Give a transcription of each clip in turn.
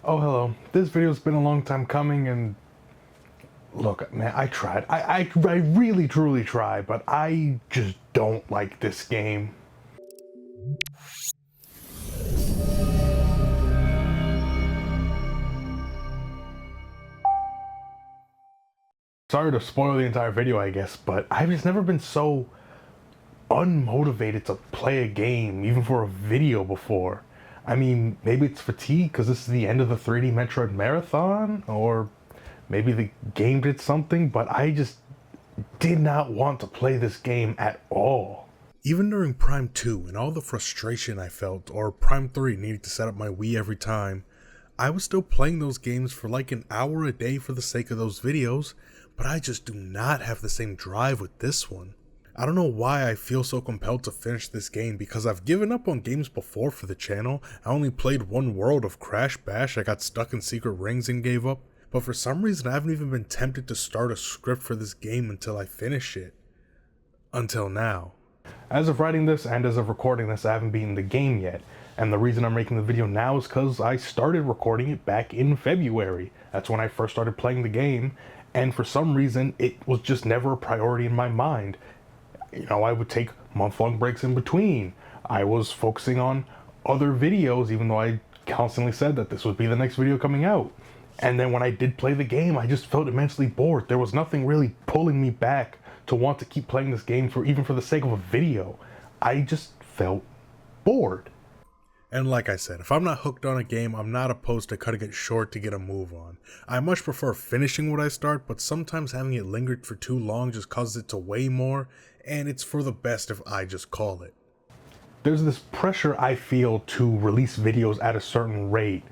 Oh, hello. This video's been a long time coming, and look, man, I tried. I really, truly tried, but I just don't like this game. Sorry to spoil the entire video, I guess, but I've just never been so unmotivated to play a game, even for a video before. I mean, maybe it's fatigue because this is the end of the 3D Metroid marathon, or maybe the game did something, but I just did not want to play this game at all. Even during Prime 2 and all the frustration I felt, or Prime 3 needing to set up my Wii every time, I was still playing those games for like an hour a day for the sake of those videos, but I just do not have the same drive with this one. I don't know why I feel so compelled to finish this game because I've given up on games before for the channel. I only played one world of Crash Bash, I got stuck in secret rings and gave up, but for some reason I haven't even been tempted to start a script for this game until I finish it. Until now. As of writing this and as of recording this, I haven't beaten the game yet, and the reason I'm making the video now is because I started recording it back in February. That's when I first started playing the game, and for some reason it was just never a priority in my mind. You know, I would take month-long breaks in between. I was focusing on other videos, even though I constantly said that this would be the next video coming out. And then when I did play the game, I just felt immensely bored. There was nothing really pulling me back to want to keep playing this game even for the sake of a video. I just felt bored. And like I said, if I'm not hooked on a game, I'm not opposed to cutting it short to get a move on. I much prefer finishing what I start, but sometimes having it lingered for too long just causes it to weigh more, and it's for the best if I just call it. There's this pressure I feel to release videos at a certain rate,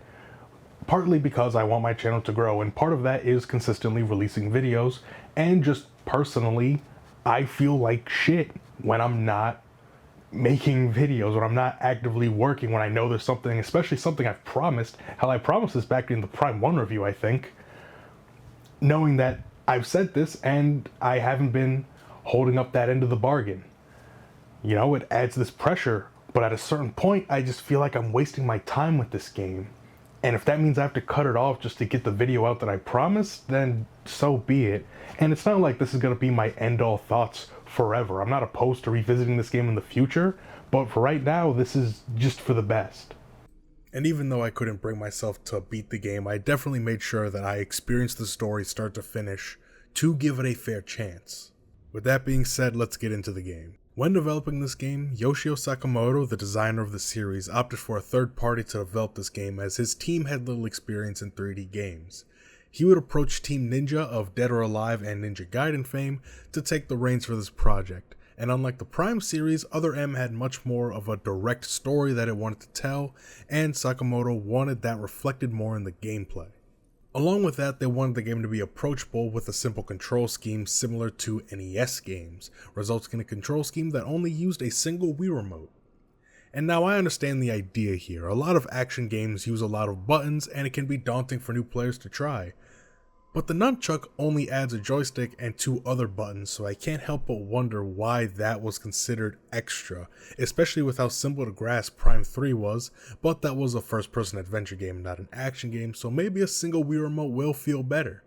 partly because I want my channel to grow, and part of that is consistently releasing videos, and just personally, I feel like shit when I'm not making videos, when I'm not actively working, when I know there's something, especially something I've promised. Hell, I promised this back in the Prime 1 review, I think. Knowing that I've said this and I haven't been holding up that end of the bargain. You know, it adds this pressure, but at a certain point, I just feel like I'm wasting my time with this game. And if that means I have to cut it off just to get the video out that I promised, then so be it. And it's not like this is going to be my end-all thoughts forever. I'm not opposed to revisiting this game in the future, but for right now, this is just for the best. And even though I couldn't bring myself to beat the game, I definitely made sure that I experienced the story start to finish to give it a fair chance. With that being said, let's get into the game. When developing this game, Yoshio Sakamoto, the designer of the series, opted for a third party to develop this game as his team had little experience in 3D games. He would approach Team Ninja of Dead or Alive and Ninja Gaiden fame to take the reins for this project, and unlike the Prime series, Other M had much more of a direct story that it wanted to tell, and Sakamoto wanted that reflected more in the gameplay. Along with that, they wanted the game to be approachable with a simple control scheme similar to NES games, resulting in a control scheme that only used a single Wii remote. And now I understand the idea here. A lot of action games use a lot of buttons and it can be daunting for new players to try. But the nunchuck only adds a joystick and two other buttons, so I can't help but wonder why that was considered extra, especially with how simple to grasp Prime 3 was, but that was a first-person adventure game, not an action game, so maybe a single Wii remote will feel better.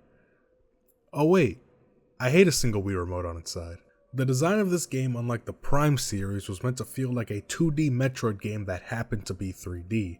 Oh wait, I hate a single Wii remote on its side. The design of this game, unlike the Prime series, was meant to feel like a 2D Metroid game that happened to be 3D.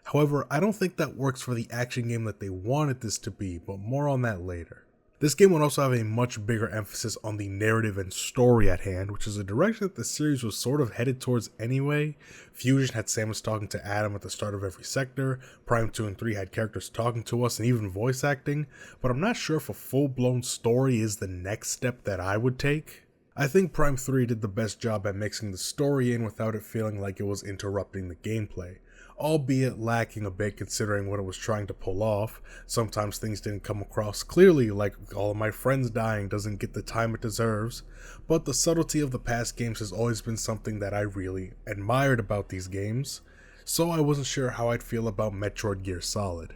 However, I don't think that works for the action game that they wanted this to be, but more on that later. This game would also have a much bigger emphasis on the narrative and story at hand, which is a direction that the series was sort of headed towards anyway. Fusion had Samus talking to Adam at the start of every sector, Prime 2 and 3 had characters talking to us and even voice acting, but I'm not sure if a full-blown story is the next step that I would take. I think Prime 3 did the best job at mixing the story in without it feeling like it was interrupting the gameplay, albeit lacking a bit considering what it was trying to pull off. Sometimes things didn't come across clearly, like all of my friends dying doesn't get the time it deserves, but the subtlety of the past games has always been something that I really admired about these games, so I wasn't sure how I'd feel about Metroid Gear Solid.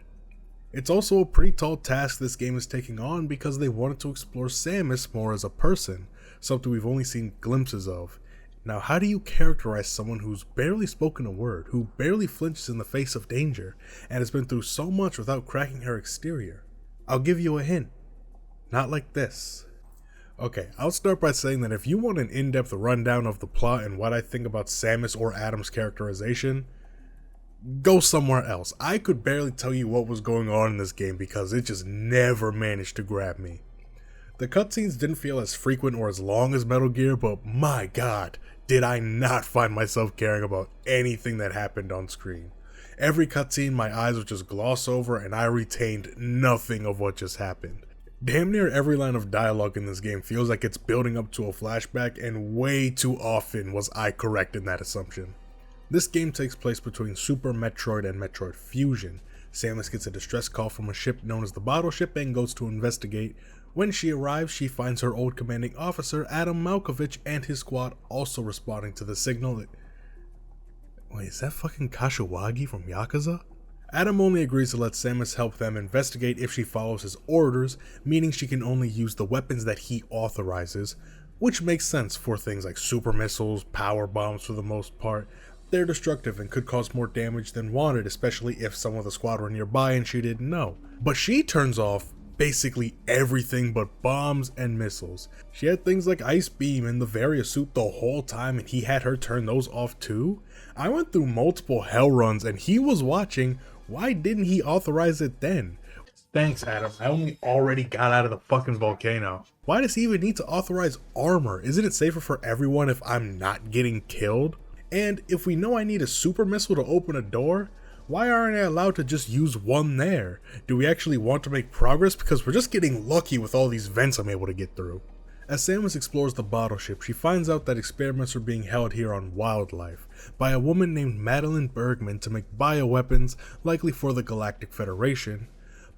It's also a pretty tall task this game is taking on because they wanted to explore Samus more as a person, something we've only seen glimpses of, Now, how do you characterize someone who's barely spoken a word, who barely flinches in the face of danger, and has been through so much without cracking her exterior? I'll give you a hint. Not like this. Okay, I'll start by saying that if you want an in-depth rundown of the plot and what I think about Samus or Adam's characterization, go somewhere else. I could barely tell you what was going on in this game because it just never managed to grab me. The cutscenes didn't feel as frequent or as long as Metal Gear, but my god, did I not find myself caring about anything that happened on screen. Every cutscene my eyes would just gloss over and I retained nothing of what just happened. Damn near every line of dialogue in this game feels like it's building up to a flashback, and way too often was I correct in that assumption. This game takes place between Super Metroid and Metroid Fusion. Samus gets a distress call from a ship known as the Bottle Ship and goes to investigate. When she arrives, she finds her old commanding officer, Adam Malkovich, and his squad also responding to the signal. Wait, is that fucking Kashiwagi from Yakuza? Adam only agrees to let Samus help them investigate if she follows his orders, meaning she can only use the weapons that he authorizes, which makes sense for things like super missiles, power bombs for the most part. They're destructive and could cause more damage than wanted, especially if some of the squad were nearby and she didn't know. But she turns off basically everything but bombs and missiles. She had things like Ice Beam and the Varia suit the whole time, and he had her turn those off too. I went through multiple hell runs and he was watching. Why didn't he authorize it then? Thanks, Adam. I only already got out of the fucking volcano. Why does he even need to authorize armor? Isn't it safer for everyone if I'm not getting killed? And if we know I need a super missile to open a door, why aren't I allowed to just use one there? Do we actually want to make progress? Because we're just getting lucky with all these vents I'm able to get through. As Samus explores the bottle ship, she finds out that experiments are being held here on wildlife by a woman named Madeline Bergman to make bioweapons, likely for the Galactic Federation.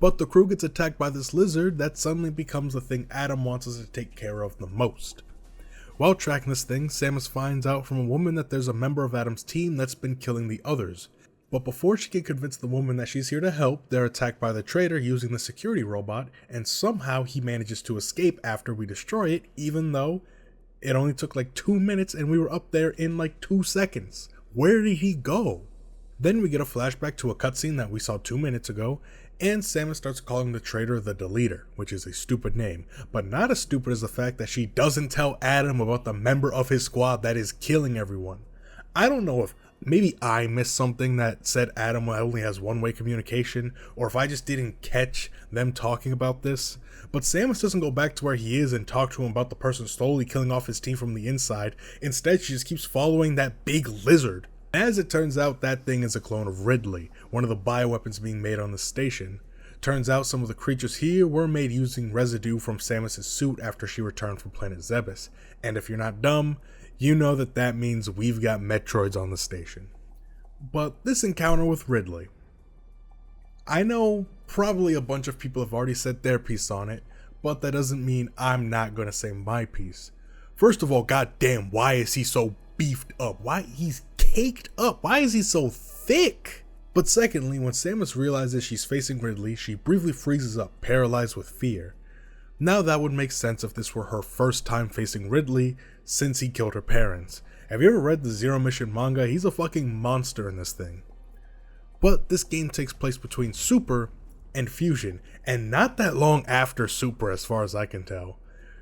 But the crew gets attacked by this lizard that suddenly becomes the thing Adam wants us to take care of the most. While tracking this thing, Samus finds out from a woman that there's a member of Adam's team that's been killing the others. But before she can convince the woman that she's here to help, they're attacked by the traitor using the security robot, and somehow he manages to escape after we destroy it, even though it only took like 2 minutes and we were up there in like 2 seconds. Where did he go? Then we get a flashback to a cutscene that we saw 2 minutes ago, and Samus starts calling the traitor the Deleter, which is a stupid name, but not as stupid as the fact that she doesn't tell Adam about the member of his squad that is killing everyone. I don't know if maybe I missed something that said Adam only has one-way communication, or if I just didn't catch them talking about this, but Samus doesn't go back to where he is and talk to him about the person slowly killing off his team from the inside. Instead, she just keeps following that big lizard. As it turns out, that thing is a clone of Ridley, one of the bioweapons being made on the station. Turns out some of the creatures here were made using residue from Samus' suit after she returned from planet Zebes, and if you're not dumb, you know that means we've got Metroids on the station. But this encounter with Ridley, I know probably a bunch of people have already said their piece on it, but that doesn't mean I'm not gonna say my piece. First of all, goddamn, why is he so beefed up? Why he's caked up? Why is he so thick? But secondly, when Samus realizes she's facing Ridley, she briefly freezes up, paralyzed with fear. Now that would make sense if this were her first time facing Ridley since he killed her parents. Have you ever read the Zero Mission manga? He's a fucking monster in this thing. But this game takes place between Super and Fusion, and not that long after Super as far as I can tell.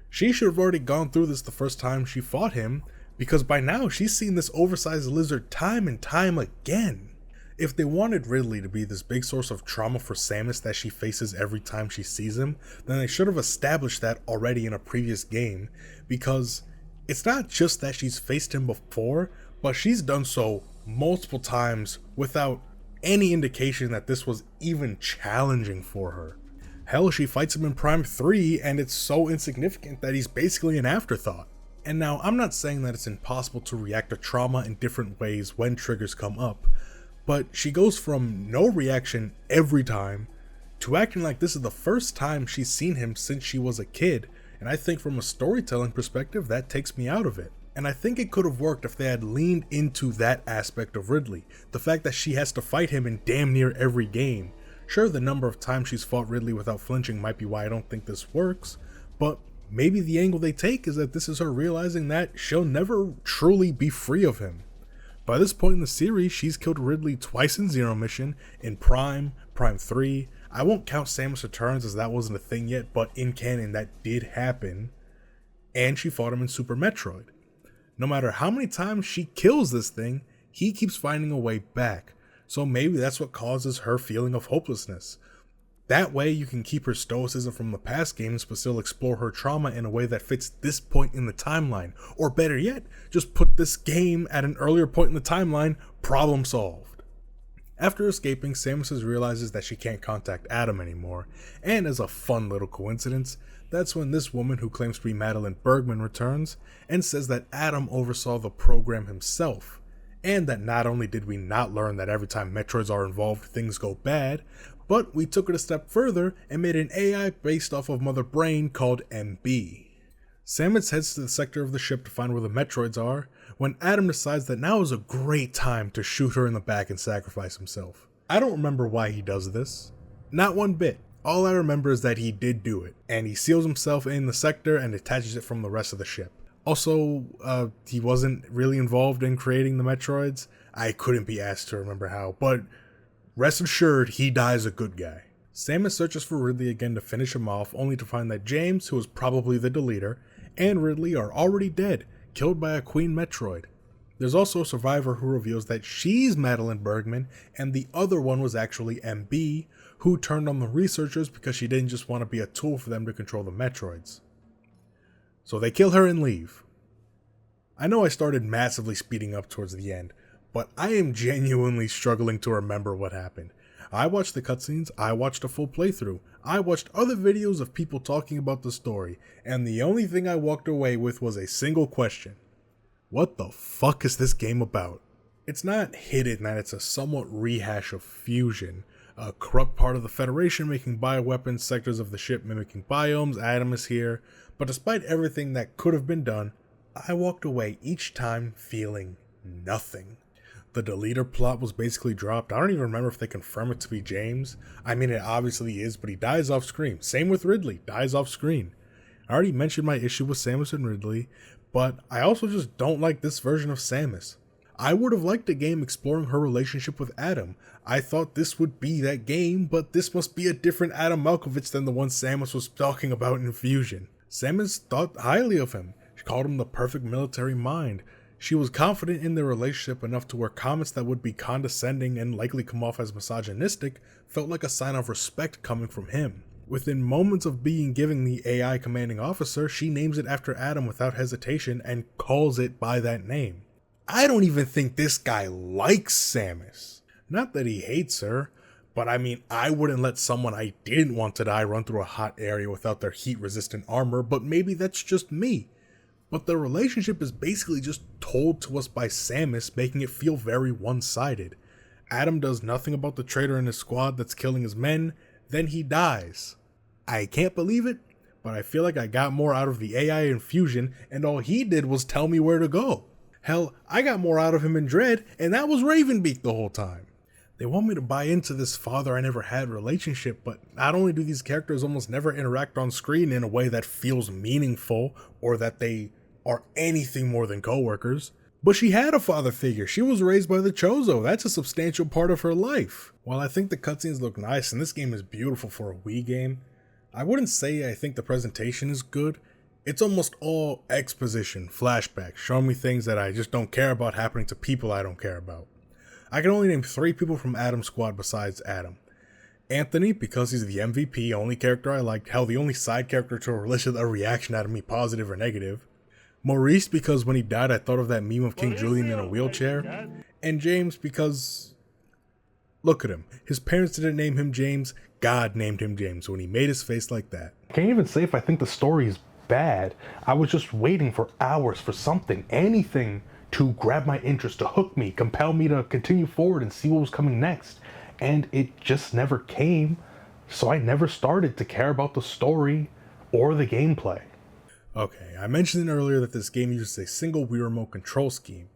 She should have already gone through this the first time she fought him, because by now she's seen this oversized lizard time and time again. If they wanted Ridley to be this big source of trauma for Samus that she faces every time she sees him, then they should have established that already in a previous game, because it's not just that she's faced him before, but she's done so multiple times without any indication that this was even challenging for her. Hell, she fights him in Prime 3 and it's so insignificant that he's basically an afterthought. And now, I'm not saying that it's impossible to react to trauma in different ways when triggers come up, but she goes from no reaction every time to acting like this is the first time she's seen him since she was a kid, and I think from a storytelling perspective that takes me out of it. And I think it could have worked if they had leaned into that aspect of Ridley, the fact that she has to fight him in damn near every game. Sure, the number of times she's fought Ridley without flinching might be why I don't think this works, but maybe the angle they take is that this is her realizing that she'll never truly be free of him. By this point in the series, she's killed Ridley twice in Zero Mission, in Prime 3. I won't count Samus Returns as that wasn't a thing yet, but in canon that did happen. And she fought him in Super Metroid. No matter how many times she kills this thing, he keeps finding a way back. So maybe that's what causes her feeling of hopelessness. That way you can keep her stoicism from the past games but still explore her trauma in a way that fits this point in the timeline. Or better yet, just put this game at an earlier point in the timeline, problem solved. After escaping, Samus realizes that she can't contact Adam anymore, and as a fun little coincidence, that's when this woman who claims to be Madeline Bergman returns and says that Adam oversaw the program himself, and that not only did we not learn that every time Metroids are involved things go bad, but we took it a step further and made an AI based off of Mother Brain called MB. Samus heads to the sector of the ship to find where the Metroids are, when Adam decides that now is a great time to shoot her in the back and sacrifice himself. I don't remember why he does this. Not one bit. All I remember is that he did do it, and he seals himself in the sector and detaches it from the rest of the ship. Also, he wasn't really involved in creating the Metroids. I couldn't be asked to remember how, but rest assured, he dies a good guy. Samus searches for Ridley again to finish him off, only to find that James, who was probably the deleter, and Ridley are already dead, killed by a Queen Metroid. There's also a survivor who reveals that she's Madeline Bergman, and the other one was actually MB, who turned on the researchers because she didn't just want to be a tool for them to control the Metroids. So they kill her and leave. I know I started massively speeding up towards the end, but I am genuinely struggling to remember what happened. I watched the cutscenes, I watched a full playthrough, I watched other videos of people talking about the story, and the only thing I walked away with was a single question. What the fuck is this game about? It's not hidden that it's a somewhat rehash of Fusion, a corrupt part of the Federation making bioweapons, sectors of the ship mimicking biomes, Adam is here, but despite everything that could have been done, I walked away each time feeling nothing. The deleter plot was basically dropped. I don't even remember if they confirm it to be James. I mean, it obviously is, but he dies off screen. Same with Ridley, dies off screen. I already mentioned my issue with Samus and Ridley, but I also just don't like this version of Samus. I would have liked a game exploring her relationship with Adam. I thought this would be that game, but this must be a different Adam Malkovich than the one Samus was talking about in Fusion. Samus thought highly of him. She called him the perfect military mind. She was confident in their relationship enough to where comments that would be condescending and likely come off as misogynistic felt like a sign of respect coming from him. Within moments of being given the AI commanding officer, she names it after Adam without hesitation and calls it by that name. I don't even think this guy likes Samus. Not that he hates her, but I mean, I wouldn't let someone I didn't want to die run through a hot area without their heat-resistant armor, but maybe that's just me. But the relationship is basically just told to us by Samus, making it feel very one-sided. Adam does nothing about the traitor in his squad that's killing his men, then he dies. I can't believe it, but I feel like I got more out of the AI in Fusion, and all he did was tell me where to go. Hell, I got more out of him in Dread, and that was Ravenbeak the whole time. They want me to buy into this father I never had relationship, but not only do these characters almost never interact on screen in a way that feels meaningful, or that they are anything more than co-workers, but she had a father figure. She was raised by the Chozo. That's a substantial part of her life. While I think the cutscenes look nice and this game is beautiful for a Wii game, I wouldn't say I think the presentation is good. It's almost all exposition, flashbacks, showing me things that I just don't care about happening to people I don't care about. I can only name 3 people from Adam's squad besides Adam. Anthony, because he's the MVP, only character I liked, hell, the only side character to elicit a reaction out of me, positive or negative. Maurice, because when he died I thought of that meme of King Julian in a wheelchair. And James, because look at him. His parents didn't name him James, God named him James when he made his face like that. I can't even say if I think the story is bad. I was just waiting for hours for something, anything to grab my interest, to hook me, compel me to continue forward and see what was coming next. And it just never came, so I never started to care about the story or the gameplay. Okay, I mentioned earlier that this game uses a single Wii Remote control scheme,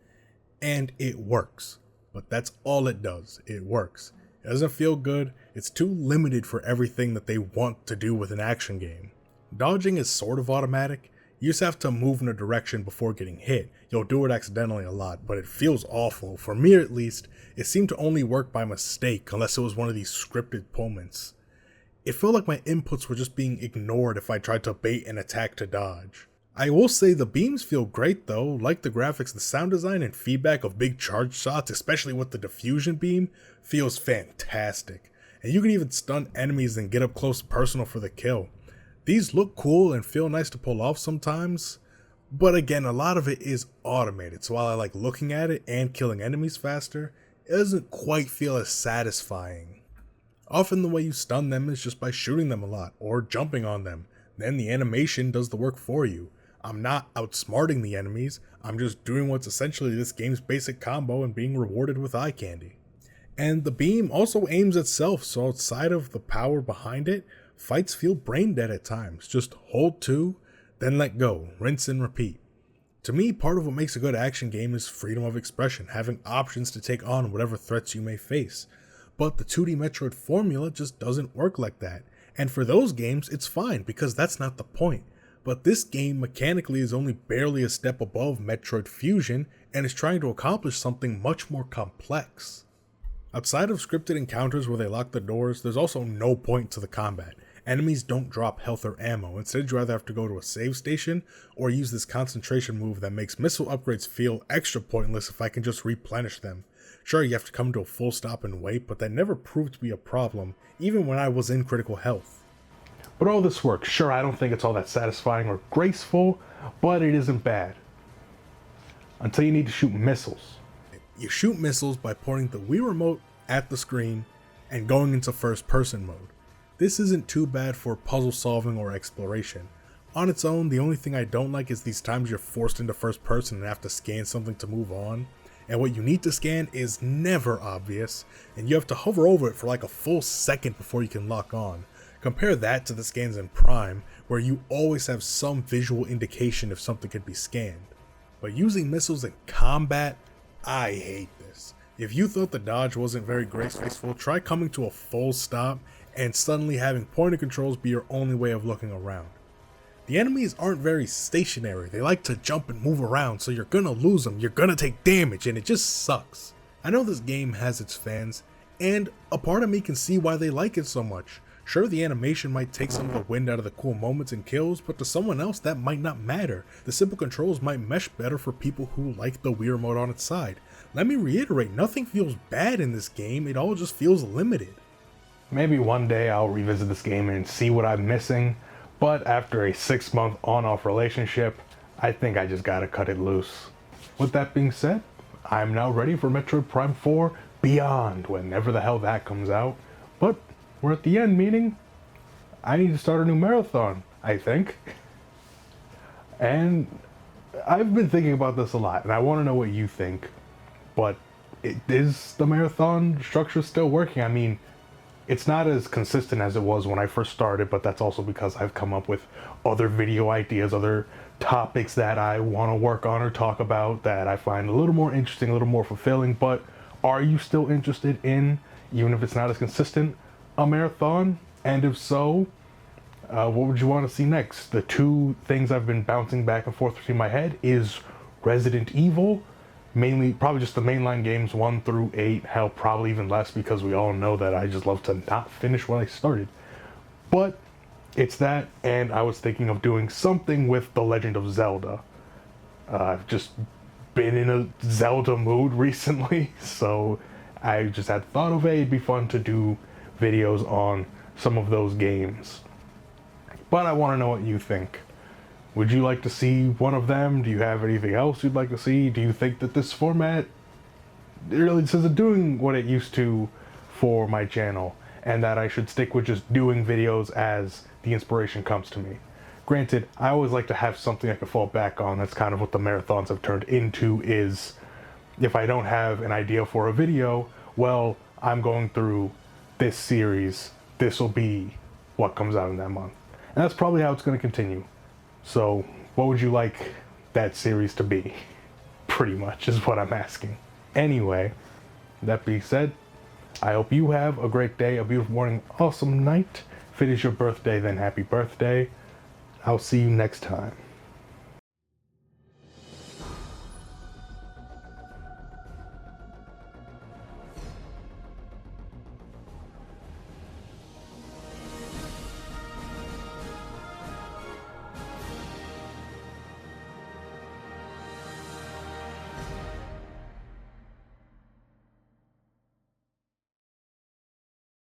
and it works. But that's all it does, it works. It doesn't feel good, it's too limited for everything that they want to do with an action game. Dodging is sort of automatic. You just have to move in a direction before getting hit. You'll do it accidentally a lot, but it feels awful. For me at least, it seemed to only work by mistake unless it was one of these scripted moments. It felt like my inputs were just being ignored if I tried to bait an attack to dodge. I will say the beams feel great though, like the graphics, the sound design and feedback of big charge shots, especially with the diffusion beam, feels fantastic. And you can even stun enemies and get up close personal for the kill. These look cool and feel nice to pull off sometimes, but again, a lot of it is automated, so while I like looking at it and killing enemies faster, it doesn't quite feel as satisfying. Often the way you stun them is just by shooting them a lot, or jumping on them, then the animation does the work for you. I'm not outsmarting the enemies, I'm just doing what's essentially this game's basic combo and being rewarded with eye candy. And the beam also aims itself, so outside of the power behind it, fights feel brain dead at times. Just hold 2, then let go, rinse and repeat. To me, part of what makes a good action game is freedom of expression, having options to take on whatever threats you may face. But the 2D Metroid formula just doesn't work like that. And for those games, it's fine, because that's not the point. But this game mechanically is only barely a step above Metroid Fusion, and is trying to accomplish something much more complex. Outside of scripted encounters where they lock the doors, there's also no point to the combat. Enemies don't drop health or ammo, instead you either have to go to a save station, or use this concentration move that makes missile upgrades feel extra pointless if I can just replenish them. Sure, you have to come to a full stop and wait, but that never proved to be a problem, even when I was in critical health. But all this work, sure, I don't think it's all that satisfying or graceful, but it isn't bad. Until you need to shoot missiles. You shoot missiles by pointing the Wii Remote at the screen and going into first person mode. This isn't too bad for puzzle solving or exploration. On its own, the only thing I don't like is these times you're forced into first person and have to scan something to move on. And what you need to scan is never obvious, and you have to hover over it for like a full second before you can lock on. Compare that to the scans in Prime, where you always have some visual indication if something could be scanned. But using missiles in combat, I hate this. If you thought the dodge wasn't very graceful, try coming to a full stop and suddenly having pointer controls be your only way of looking around. The enemies aren't very stationary, they like to jump and move around, so you're gonna lose them, you're gonna take damage, and it just sucks. I know this game has its fans, and a part of me can see why they like it so much. Sure, the animation might take some of the wind out of the cool moments and kills, but to someone else that might not matter. The simple controls might mesh better for people who like the Wii Remote on its side. Let me reiterate, nothing feels bad in this game, it all just feels limited. Maybe one day I'll revisit this game and see what I'm missing, but after a 6-month on-off relationship, I think I just gotta cut it loose. With that being said, I'm now ready for Metroid Prime 4 Beyond, whenever the hell that comes out. But we're at the end, meaning I need to start a new marathon, I think. And I've been thinking about this a lot, and I want to know what you think. But is the marathon structure still working? I mean, it's not as consistent as it was when I first started, but that's also because I've come up with other video ideas, other topics that I want to work on or talk about that I find a little more interesting, a little more fulfilling. But are you still interested in, even if it's not as consistent, a marathon? And if so, what would you want to see next? The two things I've been bouncing back and forth between my head is Resident Evil, mainly probably just the mainline games 1 through 8, hell, probably even less because we all know that I just love to not finish what I started. But it's that, and I was thinking of doing something with The Legend of Zelda. I've just been in a Zelda mood recently, so I just had thought of it'd be fun to do videos on some of those games. But I want to know what you think. Would you like to see one of them? Do you have anything else you'd like to see? Do you think that this format really isn't doing what it used to for my channel, and that I should stick with just doing videos as the inspiration comes to me? Granted, I always like to have something I can fall back on. That's kind of what the marathons have turned into, is if I don't have an idea for a video, well, I'm going through this series. This will be what comes out in that month. And that's probably how it's going to continue. So what would you like that series to be? Pretty much is what I'm asking. Anyway, that being said, I hope you have a great day, a beautiful morning, awesome night. If it is your birthday, then happy birthday. I'll see you next time.